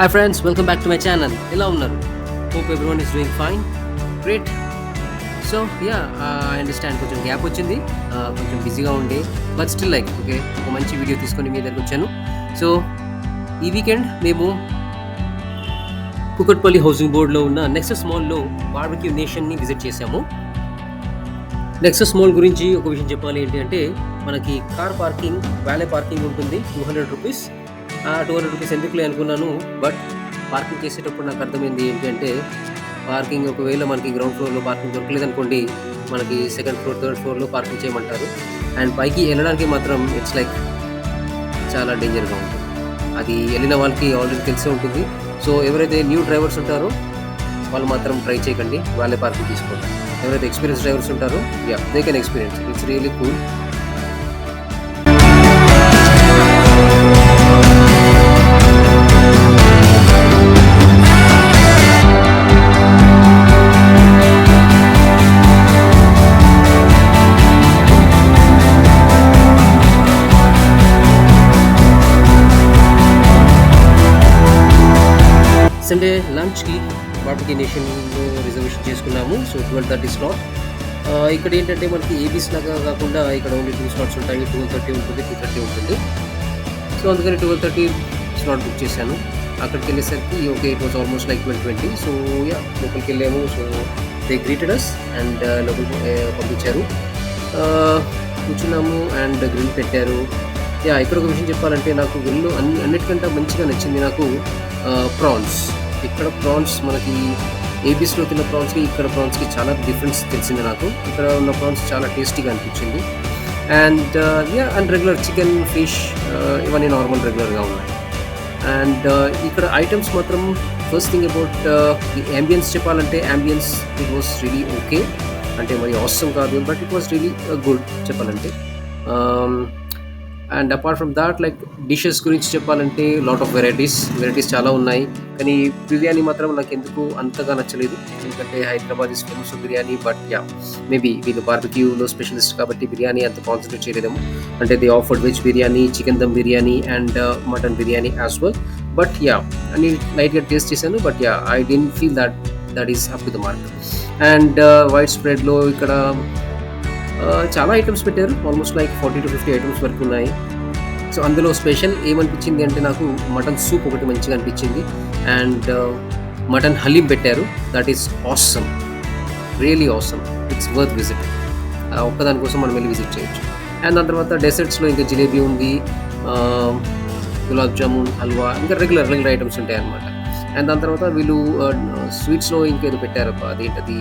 Hi friends, welcome back to my channel. Hello, unnaru. Hope everyone is doing fine. Great. So yeah, I understand కొంచెం gap వచ్చింది. కొంచెం బిజీగా ఉండే but still like okay ఒక మంచి video తీసుకొని మీ దగ్గరకు వచ్చాను. సో ఈ వీకెండ్ మేము కుకట్పల్లి హౌసింగ్ బోర్డ్లో ఉన్న నెక్సస్ మాల్లో బార్బిక్యూ నేషన్ని విజిట్ చేశాము. నెక్సస్ మాల్ గురించి ఒక విషయం చెప్పాలి ఏంటి అంటే మనకి కార్ పార్కింగ్ వ్యాలే పార్కింగ్ ఉంటుంది ₹200. ₹200 ఎందుకులే అనుకున్నాను. బట్ పార్కింగ్ చేసేటప్పుడు నాకు అర్థమైంది ఏంటి అంటే పార్కింగ్ ఒకవేళ మనకి గ్రౌండ్ ఫ్లోర్లో పార్కింగ్ దొరకలేదనుకోండి మనకి సెకండ్ ఫ్లోర్ థర్డ్ ఫ్లోర్లో పార్కింగ్ చేయమంటారు. అండ్ పైకి వెళ్ళడానికి మాత్రం ఇట్స్ లైక్ చాలా డేంజర్గా ఉంటుంది. అది వెళ్ళిన వాళ్ళకి ఆల్రెడీ తెలిసే ఉంటుంది. సో ఎవరైతే న్యూ డ్రైవర్స్ ఉంటారో వాళ్ళు మాత్రం ట్రై చేయకండి, వాళ్ళే పార్కింగ్ తీసుకోండి. ఎవరైతే ఎక్స్పీరియన్స్ డ్రైవర్స్ ఉంటారో they can experience it's really cool. Sunday లంచ్కి బార్బిక్యూ నేషన్లో రిజర్వేషన్ చేసుకున్నాము. So 12:30 slot. ఇక్కడ ఏంటంటే మనకి ఏబీస్ లాగా కాకుండా ఇక్కడ ఓన్లీ 2 స్లాట్స్ ఉంటాయి. 12:30 ఉంటుంది, 2:30 ఉంటుంది. సో అందుకని 12:30 స్లాట్ బుక్ చేశాను. అక్కడికి వెళ్ళేసరికి okay it was almost like 12:20. So yeah లోపలికి వెళ్ళాము. So they greeted us and లోపలికి పంపించారు. కూర్చున్నాము అండ్ గ్రిల్ పెట్టారు. యా ఇక్కడ ఒక విషయం చెప్పాలంటే నాకు గ్రిల్ అన్నిటికంటే మంచిగా నచ్చింది నాకు ప్రాన్స్. ఇక్కడ ప్రాన్స్ మనకి ఏబీస్లో తిన్న ప్రాన్స్కి ఇక్కడ ప్రాన్స్కి చాలా డిఫరెన్స్ తెలిసింది నాకు. ఇక్కడ ఉన్న ప్రాన్స్ చాలా టేస్టీగా అనిపించింది. And and regular chicken fish ఇవన్నీ నార్మల్ రెగ్యులర్గా ఉన్నాయి. అండ్ ఇక్కడ ఐటమ్స్ మాత్రం first thing about the ambience చెప్పాలంటే ambience it was really okay. అంటే మరి ఆసమ్ కాదు but it was really good చెప్పాలంటే. And apart from that like dishes గురించి చెప్పాలంటే లాట్ ఆఫ్ వెరైటీస్ చాలా ఉన్నాయి. కానీ బిర్యానీ మాత్రం నాకు ఎందుకు అంతగా నచ్చలేదు. ఎందుకంటే Hyderabad is famous biryani. But ya maybe వీళ్ళు బార్బిక్యూలో స్పెషలిస్ట్ కాబట్టి బిర్యానీ అంత కాన్సన్ట్రేట్ చేయలేదేమో. అంటే they offered veg biryani, chicken dum biryani and mutton biryani as well. But ya అన్ని లైట్గా టేస్ట్ చేశాను. But ya I didn't feel that is up to the mark. And wide స్ప్రెడ్లో ఇక్కడ చాలా ఐటమ్స్ పెట్టారు. ఆల్మోస్ట్ లైక్ 40 to 50 ఐటమ్స్ వరకు ఉన్నాయి. సో అందులో స్పెషల్ ఏమనిపించింది అంటే నాకు మటన్ సూప్ ఒకటి మంచిగా అనిపించింది. అండ్ మటన్ హలీం పెట్టారు. That is awesome, really awesome. It's worth visit. ఒక్కదాని కోసం మనం వెళ్ళి విజిట్ చేయొచ్చు. అండ్ దాని తర్వాత డెసర్ట్స్లో ఇంకా జిలేబీ ఉంది, గులాబ్ జామున్, హల్వా, ఇంకా రెగ్యులర్ ఐటమ్స్ ఉంటాయి అన్నమాట. అండ్ దాని తర్వాత వీళ్ళు స్వీట్స్లో ఇంకేదో పెట్టారు. అదేంటది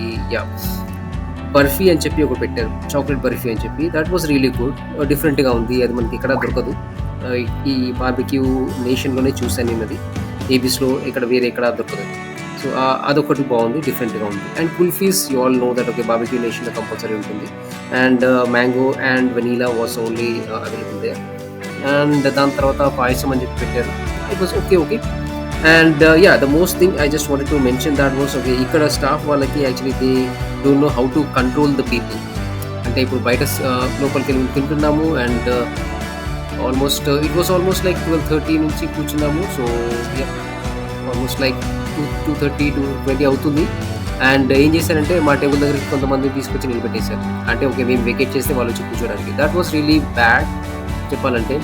బర్ఫీ అని చెప్పి ఒకటి పెట్టారు, చాక్లెట్ బర్ఫీ అని చెప్పి. That was really good. డిఫరెంట్గా ఉంది. అది మనకి ఇక్కడ దొరకదు. ఈ బార్బిక్యూ నేషన్లోనే చూశాను నేను అది. ఏబీస్లో ఇక్కడ వేరే ఎక్కడ దొరకదు. సో అదొకటి బాగుంది, డిఫరెంట్గా ఉంది. And kulfis you all know that okay Barbeque నేషన్లో కంపల్సరీ ఉంటుంది. And mango and vanilla was only available there. And దాని తర్వాత పాయసం అని చెప్పి పెట్టారు. It was okay. And the most thing I just wanted to mention that was okay ఇక్కడ staff వాళ్ళకి actually they don't know how to control the people. అంటే ఇప్పుడు బయట లోపలికి వెళ్ళి తింటున్నాము and almost it was almost like 12:30 నుంచి కూర్చున్నాము. సో ఆల్మోస్ట్ లైక్ 2:30 to 2:20 అవుతుంది. అండ్ ఏం చేశారంటే మా టేబుల్ దగ్గరికి కొంతమంది తీసుకొచ్చి నిలబెట్టేశారు. అంటే ఓకే మేము వెకేట్ చేస్తే వాళ్ళు వచ్చి కూర్చోడానికి. దట్ వాస్ రియలీ బ్యాడ్ చెప్పాలంటే.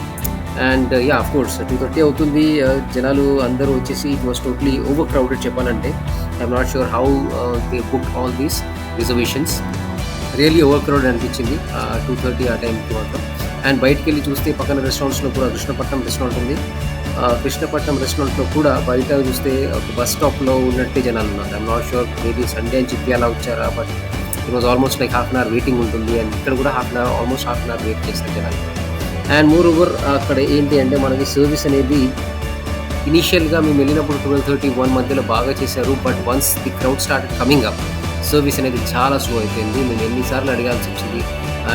అండ్ ఆఫ్ కోర్స్ 2:30 అవుతుంది. జనాలు అందరూ వచ్చేసి it was totally over crowded చెప్పాలంటే. I'm not sure how they book all these reservations. Really over crowded అనిపించింది 2:30 ఆ టైంకి మాత్రం. అండ్ బయటికి వెళ్ళి చూస్తే పక్కన రెస్టారెంట్స్లో కూడా కృష్ణపట్నం రెస్టారెంట్ ఉంది. కృష్ణపట్నం రెస్టారెంట్లో కూడా బయట చూస్తే ఒక బస్ స్టాప్లో ఉన్నట్టే జనాలు ఉన్నారు. I'm not sure maybe Sunday అని చెప్పి అలా వచ్చారా. But it was almost like half an hour waiting ఉంటుంది. అండ్ ఇక్కడ కూడా almost half an hour wait చేస్తారు జనాలు. అండ్ మోర్ ఓవర్ అక్కడ ఏంటి అంటే మనకి సర్వీస్ అనేది ఇనీషియల్గా మేము వెళ్ళినప్పుడు 12:30-1 మధ్యలో బాగా చేశారు. But once the crowd started coming up service అనేది చాలా స్లో అయిపోయింది. మేము ఎన్నిసార్లు అడగాల్సి వచ్చింది.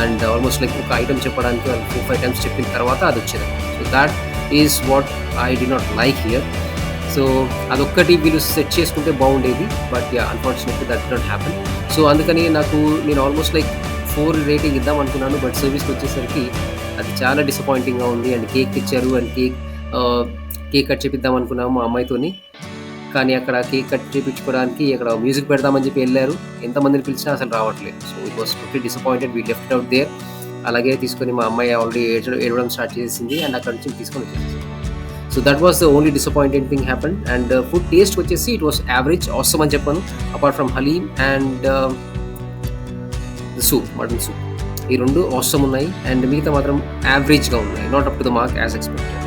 అండ్ ఆల్మోస్ట్ లైక్ ఒక ఐటమ్ చెప్పడానికి వాళ్ళు 4-5 టైమ్స్ చెప్పిన తర్వాత అది వచ్చేది. So that is what I did not like here. So అదొక్కటి వీళ్ళు సెట్ చేసుకుంటే బాగుండేది. But unfortunately that did not happen. So అందుకని నేను ఆల్మోస్ట్ లైక్ 4 రేటింగ్ ఇద్దాం అనుకున్నాను. బట్ సర్వీస్కి వచ్చేసరికి అది చాలా డిసప్పాయింటింగ్గా ఉంది. అండ్ కేక్ ఇచ్చారు. అండ్ కేక్ కట్ చేపిద్దాం అనుకున్నాము మా అమ్మాయితోని. కానీ అక్కడ కేక్ కట్ చేపించుకోవడానికి అక్కడ మ్యూజిక్ పెడదామని చెప్పి ఎళ్లారు. ఎంతమందిని పిలిచినా అసలు రావట్లేదు. So, it was totally disappointed. We left out there. అలాగే తీసుకొని మా అమ్మాయి ఆల్రెడీ ఏడవడం స్టార్ట్ చేసేసింది. అండ్ అక్కడి నుంచి తీసుకొని వచ్చేసేసాం. So, that was the only disappointing thing happened. And food టేస్ట్‌కొచ్చేసి ఇట్ వాస్ యావరేజ్. ఆసమ్ అని చెప్పాను. Apart from haleem and soup, mutton soup. ఈ 2 ఆసమ్ ఉన్నాయి. అండ్ మిగతా మాత్రం యావరేజ్‌గా ఉన్నాయి. Not up to the mark as expected.